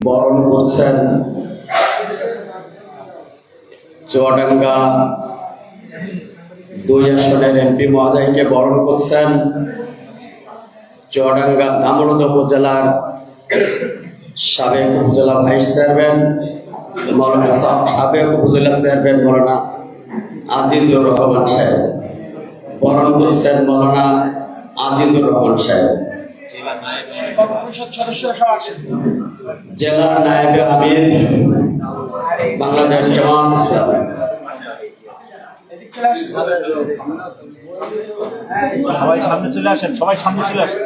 বরণ করছেন চুয়াডাঙ্গা 2 আসনের এমপি মহোদয়কে বরণ করছেন চুয়াডাঙ্গা ধামরুদ উপজেলার সাবেক উপজেলা ভাইস চেয়ারম্যান মৌলানা সাবেক উপজেলা চেয়ারম্যান মৌলানা আজিজুর রহমান সাহেব। বরণ করছেন মৌলানা আজিজুর রহমান সাহেব। জেলা নায়েবে আমির বাংলাদেশ জামাত ইসলামী। সবাই সামনে চলে আসেন, সবাই সামনে চলে আসেন।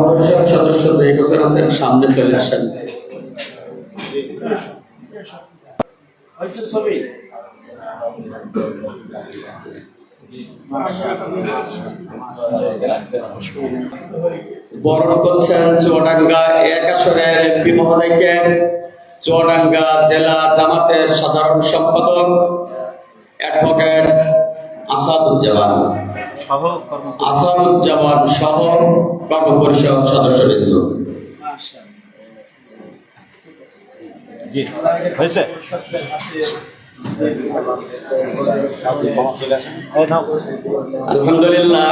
পরিষদ সদস্য যে কোথায় আছেন সামনে চলে আসেন। বরণ করছেন চুয়াডাঙ্গা 1 আসনের এমপি মহোদয়কে চুয়াডাঙ্গা জেলা জামাতের সাধারণ সম্পাদক অ্যাডভোকেট আসাদুজ্জামান সহ কর্ম পরিষদ সদস্যবৃন্দ। হয়েছে আলহামদুলিল্লাহ।